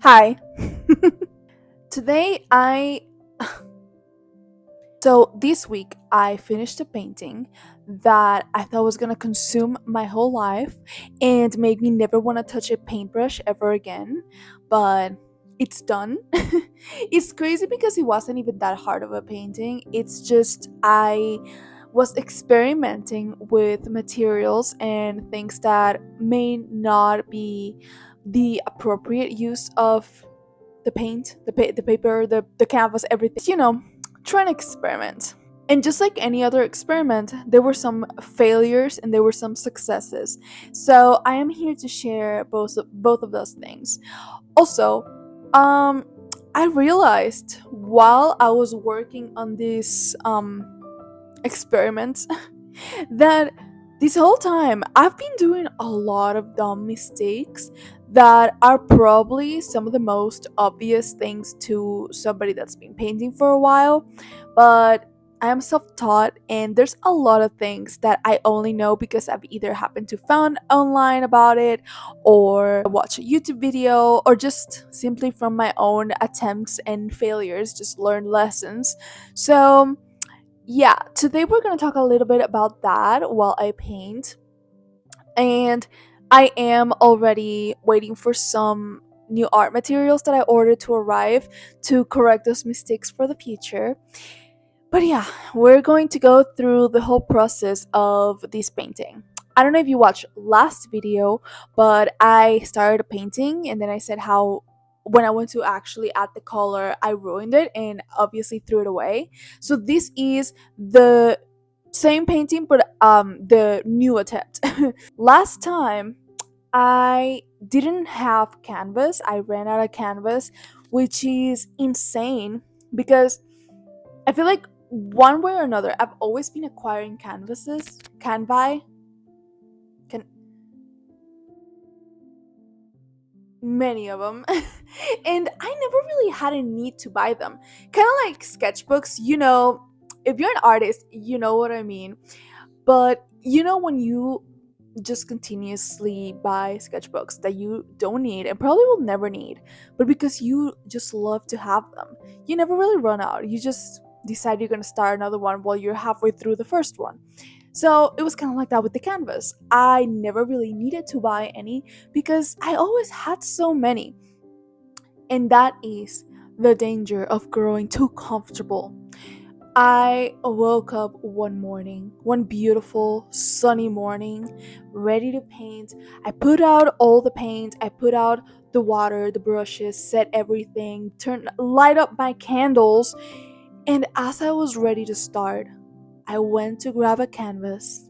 Hi. Today I so this week I finished a painting that I thought was going to consume my whole life and make me never want to touch a paintbrush ever again, but it's done. It's crazy because it wasn't even that hard of a painting. It's just I was experimenting with materials and things that may not be the appropriate use of the paint, the paper, the canvas, everything. Try an experiment. And just like any other experiment, there were some failures and there were some successes. So I am here to share both of those things. Also, um, I realized while I was working on this experiment that this whole time I've been doing a lot of dumb mistakes that are probably some of the most obvious things to somebody that's been painting for a while, but I am self-taught and there's a lot of things that I only know because I've either happened to found online about it or watch a YouTube video or just simply from my own attempts and failures just learn lessons. So yeah, today we're going to talk a little bit about that while I paint. And I am already waiting for some new art materials that I ordered to arrive to correct those mistakes for the future. But yeah, we're going to go through the whole process of this painting. I don't know if you watched last video, but I started a painting and then I said how when I went to actually add the color, I ruined it and obviously threw it away. So this is the same painting but the new attempt. Last time I didn't have canvas. I ran out of canvas, which is insane because I feel like one way or another, I've always been acquiring can many of them, and I never really had a need to buy them. Kind of like sketchbooks, if you're an artist, you know what I mean. But when you just continuously buy sketchbooks that you don't need and probably will never need, but because you just love to have them, you never really run out. You just decide you're going to start another one while you're halfway through the first one. So it was kind of like that with the canvas. I never really needed to buy any because I always had so many. And that is the danger of growing too comfortable. I woke up one morning, one beautiful sunny morning, ready to paint. I put out all the paint, I put out the water, the brushes, set everything, light up my candles, and as I was ready to start, I went to grab a canvas.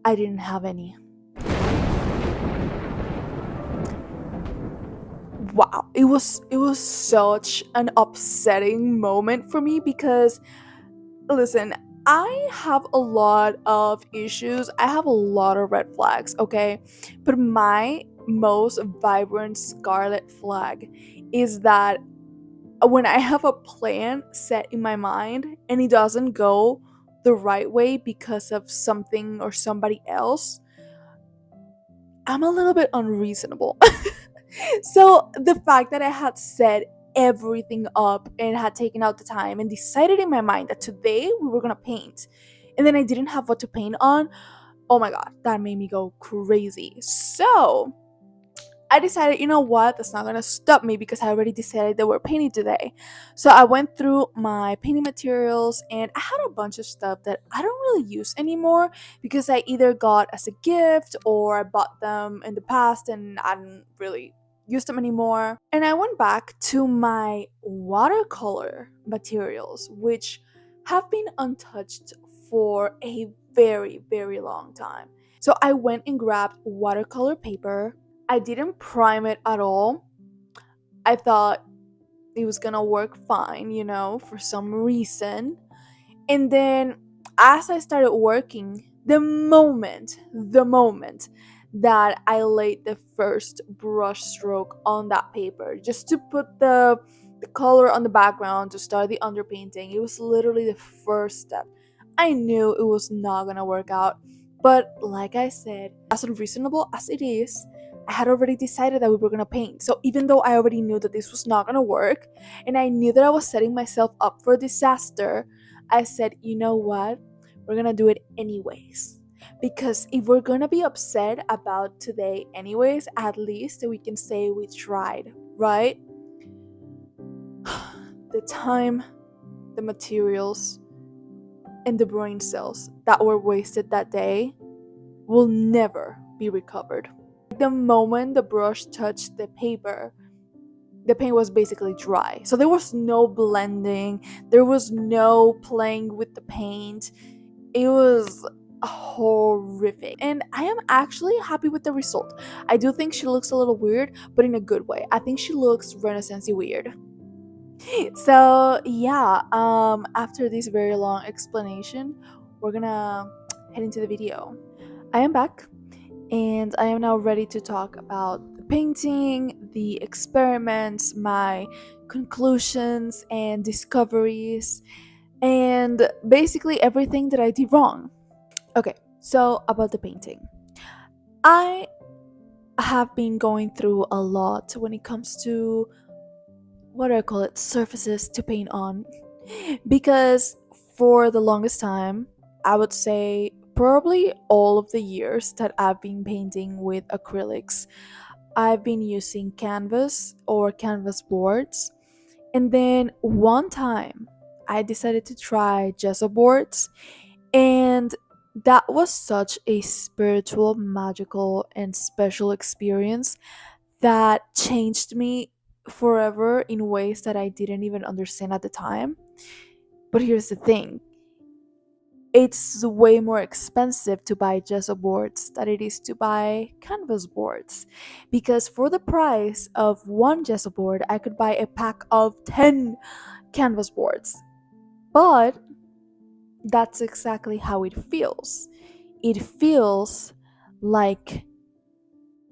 I didn't have any. Wow, it was such an upsetting moment for me because listen, I have a lot of issues. I have a lot of red flags, okay? But my most vibrant scarlet flag is that when I have a plan set in my mind and it doesn't go the right way because of something or somebody else, I'm a little bit unreasonable. So the fact that I had set everything up and had taken out the time and decided in my mind that today we were gonna paint, and then I didn't have what to paint on, oh my god, that made me go crazy. So I decided, you know what, that's not gonna stop me because I already decided that we're painting today. So I went through my painting materials and I had a bunch of stuff that I don't really use anymore because I either got as a gift or I bought them in the past and I didn't really use them anymore. And I went back to my watercolor materials, which have been untouched for a very, very long time. So I went and grabbed watercolor paper. I didn't prime it at all. I thought it was gonna work fine, for some reason. And then as I started working, the moment that I laid the first brush stroke on that paper, just to put the color on the background to start the underpainting, it was literally the first step. I knew it was not gonna work out. But like I said, as unreasonable as it is, I had already decided that we were gonna paint. So even though I already knew that this was not gonna work, and I knew that I was setting myself up for disaster, I said, you know what? We're gonna do it anyways. Because if we're gonna be upset about today anyways, at least we can say we tried, right? The time, the materials, and the brain cells that were wasted that day will never be recovered. The moment the brush touched the paint was basically dry. So there was no blending, there was no playing with the paint. It was horrific. And I am actually happy with the result. I do think she looks a little weird, but in a good way. I think she looks Renaissance weird. So yeah, after this very long explanation, we're gonna head into the video. I am back, and I am now ready to talk about the painting, the experiments, my conclusions and discoveries, and basically everything that I did wrong. Okay, so about the painting. I have been going through a lot when it comes to what do I call it, surfaces to paint on. Because for the longest time, I would say probably all of the years that I've been painting with acrylics, I've been using canvas or canvas boards. And then one time, I decided to try gesso boards, and that was such a spiritual, magical, and special experience that changed me forever in ways that I didn't even understand at the time. But here's the thing, it's way more expensive to buy gesso boards than it is to buy canvas boards. Because for the price of one gesso board, I could buy a pack of 10 canvas boards. But that's exactly how it feels. It feels like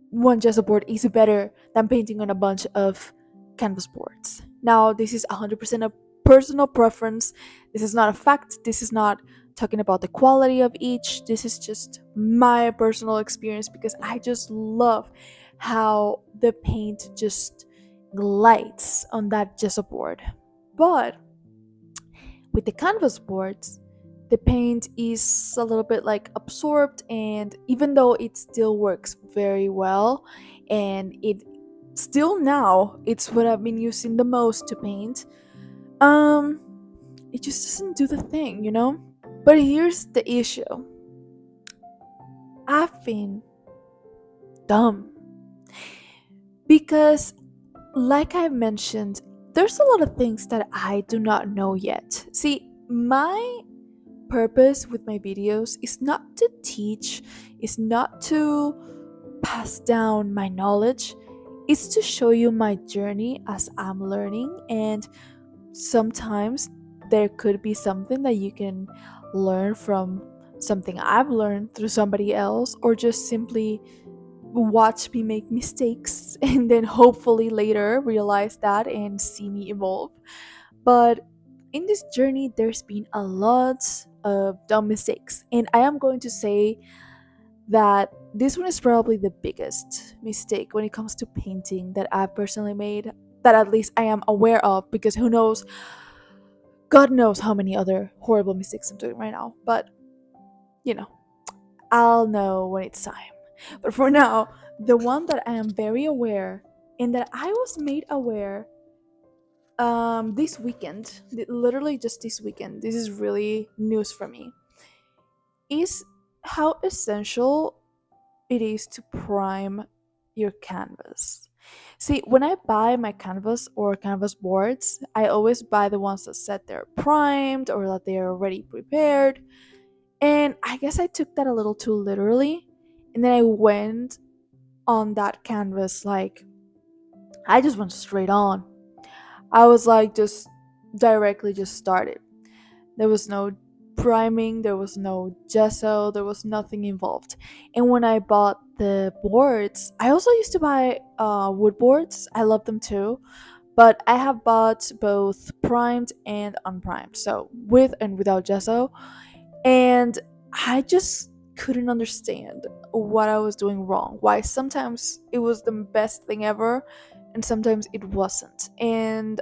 one gesso board is better than painting on a bunch of canvas boards. Now, this is 100% a personal preference. This is not a fact. This is not talking about the quality of each. This is just my personal experience because I just love how the paint just glides on that gesso board. But with the canvas boards, the paint is a little bit like absorbed, and even though it still works very well, and it still now it's what I've been using the most to paint, um it just doesn't do the thing, you know? But here's the issue. I've been dumb because, like I mentioned, there's a lot of things that I do not know yet. See, my purpose with my videos is not to teach, is not to pass down my knowledge, it's to show you my journey as I'm learning. And sometimes there could be something that you can learn from something I've learned through somebody else, or just simply watch me make mistakes and then hopefully later realize that and see me evolve. But in this journey, there's been a lot of dumb mistakes, and I am going to say that this one is probably the biggest mistake when it comes to painting that I've personally made, that at least I am aware of, because who knows, God knows how many other horrible mistakes I'm doing right now. But, you know, I'll know when it's time. But for now, the one that I am very aware and that I was made aware this weekend, literally just this weekend, this is really news for me, is how essential it is to prime your canvas. See, when I buy my canvas or canvas boards, I always buy the ones that said they're primed or that they're already prepared. And I guess I took that a little too literally. And then I went on that canvas like I just went straight on. I was like just directly just started. There was no priming, there was no gesso, there was nothing involved. And when I bought the boards, I also used to buy wood boards. I love them too. But I have bought both primed and unprimed, so with and without gesso. And I just couldn't understand what I was doing wrong, why sometimes it was the best thing ever and sometimes it wasn't. And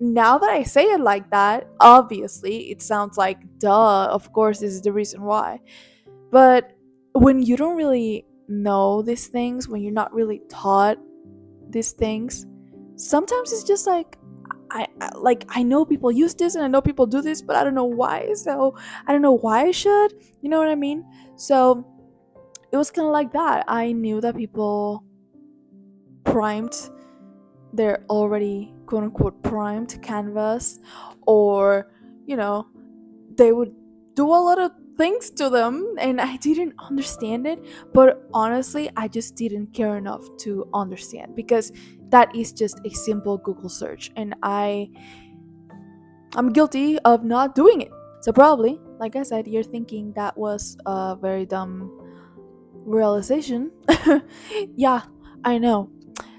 now that I say it like that, obviously it sounds like, duh, of course, this is the reason why. But when you don't really know these things, when you're not really taught these things, sometimes it's just like, I know people use this and I know people do this, but I don't know why. So I don't know why I should. You know what I mean? So it was kind of like that. I knew that people primed their already quote unquote primed canvas, or you know, they would do a lot of things to them, and I didn't understand it. But honestly, I just didn't care enough to understand, because that is just a simple Google search, and I'm guilty of not doing it. So probably, like I said, you're thinking that was a very dumb realization. Yeah, I know.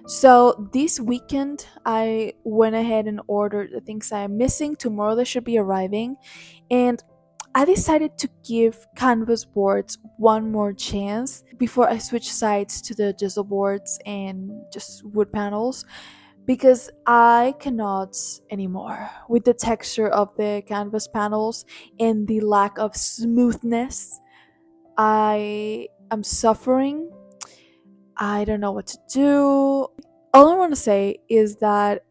So this weekend, I went ahead and ordered the things I'm missing. Tomorrow they should be arriving, and I decided to give canvas boards one more chance before I switch sides to the gesso boards and just wood panels, because I cannot anymore with the texture of the canvas panels and the lack of smoothness. I am suffering. I don't know what to do. All I want to say is that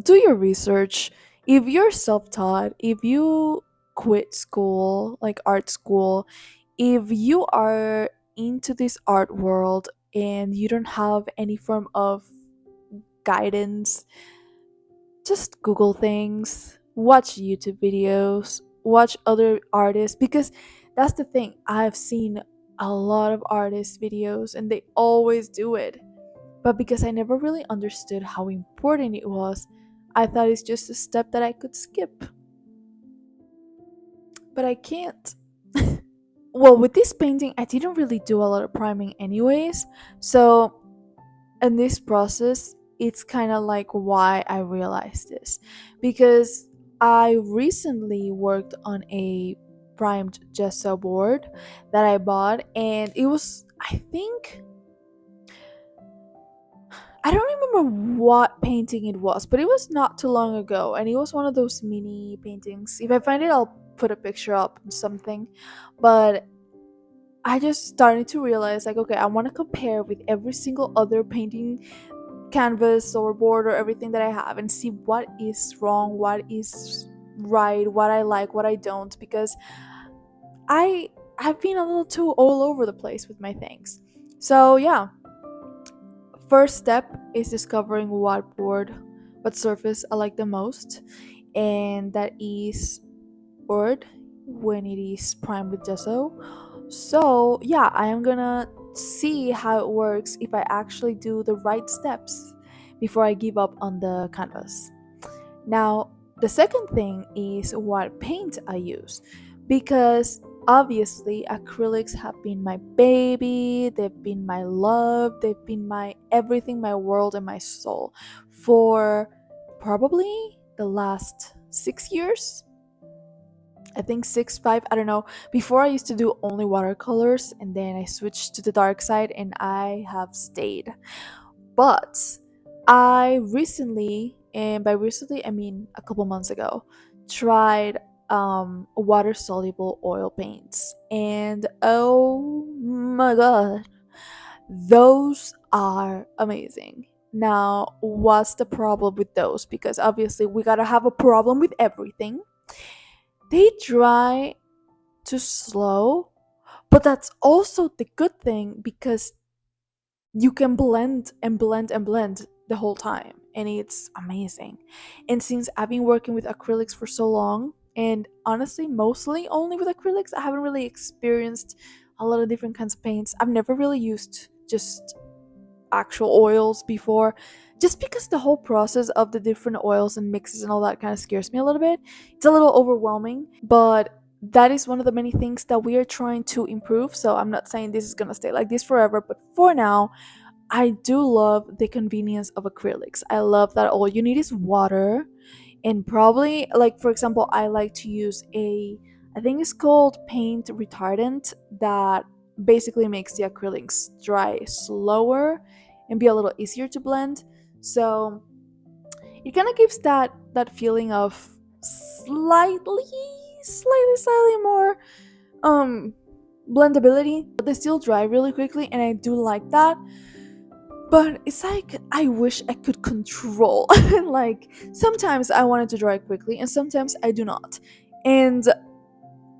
do your research. If you're self taught, if you quit school, like art school, if you are into this art world and you don't have any form of guidance, just Google things, watch YouTube videos, watch other artists, because that's the thing. I've seen a lot of artist videos and they always do it. But because I never really understood how important it was, I thought it's just a step that I could skip. But I can't. Well, with this painting, I didn't really do a lot of priming anyways. So, in this process, it's kind of like why I realized this. Because I recently worked on a primed gesso board that I bought, and it was, I think, I don't remember what painting it was, but it was not too long ago, and it was one of those mini paintings. If I find it, I'll put a picture up and something. But I just started to realize, like, okay, I want to compare with every single other painting canvas or board or everything that I have, and see what is wrong, what is right, what I like, what I don't, because I have been a little too all over the place with my things. So yeah, first step is discovering what surface I like the most, and that is wood when it is primed with gesso. So yeah, I am gonna see how it works if I actually do the right steps before I give up on the canvas. Now, the second thing is what paint I use, because obviously acrylics have been my baby, they've been my love, they've been my everything, my world, and my soul for probably the last 6 years. I think 6, 5, I don't know. Before I used to do only watercolors, and then I switched to the dark side and I have stayed. But I recently, and by recently I mean a couple months ago, tried water soluble oil paints. And oh my god, those are amazing. Now, what's the problem with those? Because obviously we gotta have a problem with everything. They dry too slow, but that's also the good thing, because you can blend and blend and blend the whole time, and it's amazing. And since I've been working with acrylics for so long, and honestly mostly only with acrylics, I haven't really experienced a lot of different kinds of paints. I've never really used just actual oils before, just because the whole process of the different oils and mixes and all that kind of scares me a little bit. It's a little overwhelming, but that is one of the many things that we are trying to improve. So I'm not saying this is going to stay like this forever, but for now, I do love the convenience of acrylics. I love that all you need is water, and probably, like, for example, I like to use a I think it's called paint retardant, that basically makes the acrylics dry slower and be a little easier to blend. So it kind of gives that feeling of slightly, slightly more um blendability. They still dry really quickly, and I do like that. But it's like I wish I could control. Like sometimes I want it to dry quickly, and sometimes I do not. And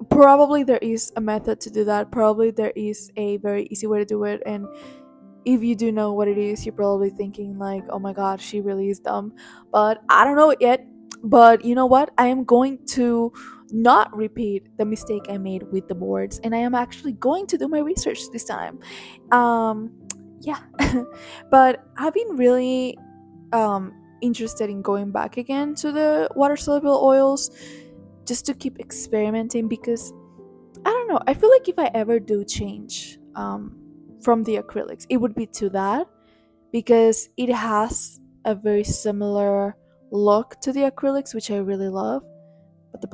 probably there is a method to do that. Probably there is a very easy way to do it. And if you do know what it is, you're probably thinking like, "Oh my god, she really is dumb." But I don't know it yet. But you know what? I am going to not repeat the mistake I made with the boards, and I am actually going to do my research this time. Um, yeah. But I've been really interested in going back again to the water soluble oils just to keep experimenting, because I don't know. I feel like if I ever do change from the acrylics, it would be to that, because it has a very similar look to the acrylics, which I really love. But the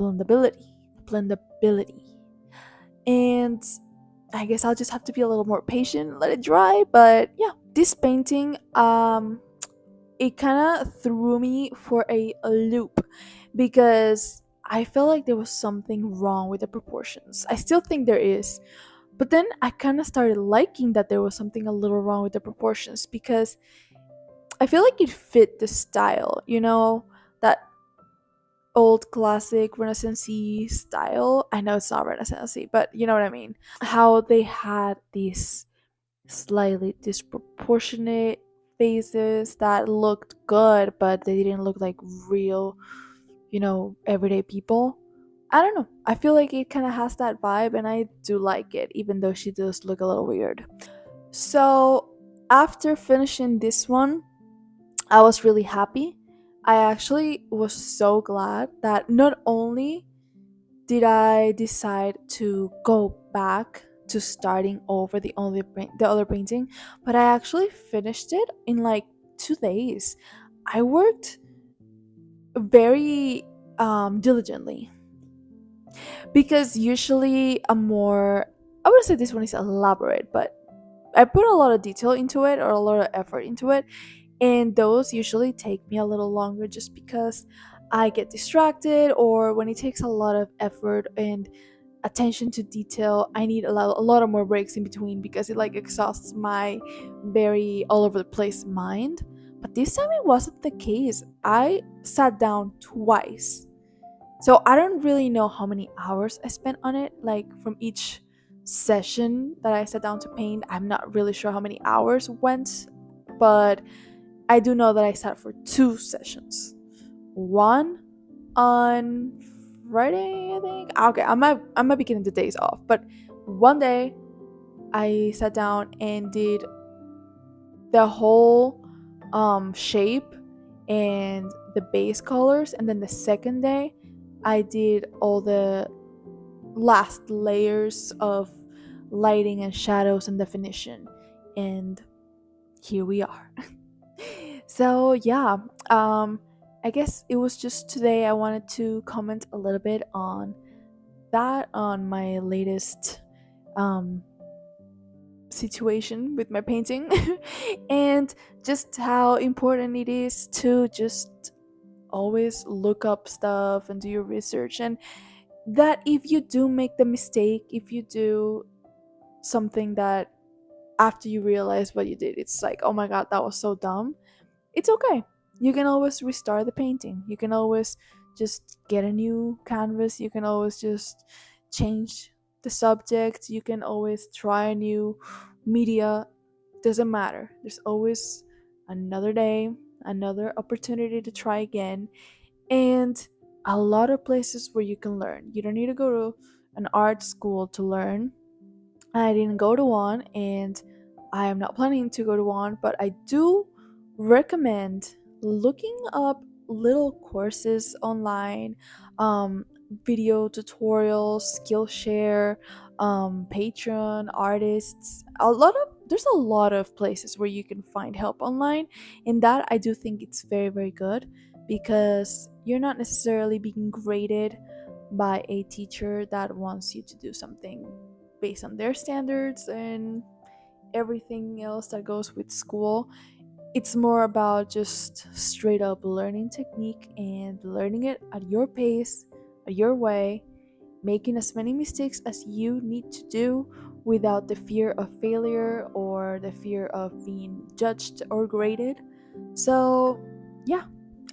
blendability, and I guess I'll just have to be a little more patient, and let it dry. But yeah, this painting, it kind of threw me for a loop, because I felt like there was something wrong with the proportions. I still think there is, but then I kind of started liking that there was something a little wrong with the proportions, because I feel like it fit the style, that old classic Renaissance style. I know it's not Renaissance, but you know what I mean. How they had these slightly disproportionate faces that looked good, but they didn't look like real, everyday people. I don't know. I feel like it kind of has that vibe, and I do like it, even though she does look a little weird. So, after finishing this one, I was really happy. I actually was so glad that not only did I decide to go back to starting over the other painting, but I actually finished it in like 2 days. I worked very diligently, because usually I would say this one is elaborate, but I put a lot of detail into it, or a lot of effort into it, and those usually take me a little longer, just because I get distracted, or when it takes a lot of effort and attention to detail, I need a lot of more breaks in between, because it like exhausts my very all over the place mind. But this time it wasn't the case. I sat down twice, so I don't really know how many hours I spent on it, like from each session that I sat down to paint. I'm not really sure how many hours went, but I do know that I sat for 2 sessions. One on Friday, I think. Okay, I might be getting the days off, but one day I sat down and did the whole shape and the base colors, and then the second day I did all the last layers of lighting and shadows and definition, and here we are. So yeah, um I guess it was just today I wanted to comment a little bit on that, on my latest um situation with my painting, and just how important it is to just always look up stuff and do your research, and that if you do make the mistake, if you do something that after you realize what you did, it's like, oh my god, that was so dumb, it's okay. You can always restart the painting. You can always just get a new canvas. You can always just change the subject. You can always try a new media. Doesn't matter. There's always another day, another opportunity to try again, and a lot of places where you can learn. You don't need to go to an art school to learn. I didn't go to one, and I am not planning to go to one, but I do recommend looking up little courses online, um, video tutorials, Skillshare, Patreon, artists. There's a lot of places where you can find help online, and that I do think it's very, very good, because you're not necessarily being graded by a teacher that wants you to do something based on their standards and everything else that goes with school. It's more about just straight up learning technique and learning it at your pace, at your way, making as many mistakes as you need to do without the fear of failure or the fear of being judged or graded. So, yeah,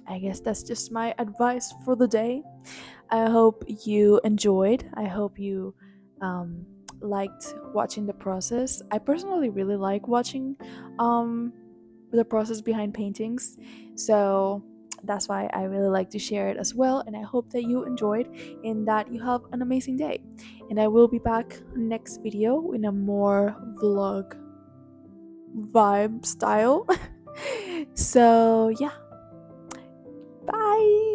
I guess that's just my advice for the day. I hope you enjoyed. I hope you um, liked watching the process. I personally really like watching um, the process behind paintings. So that's why I really like to share it as well. And I hope that you enjoyed and that you have an amazing day. And I will be back next video in a more vlog vibe style. So yeah, bye.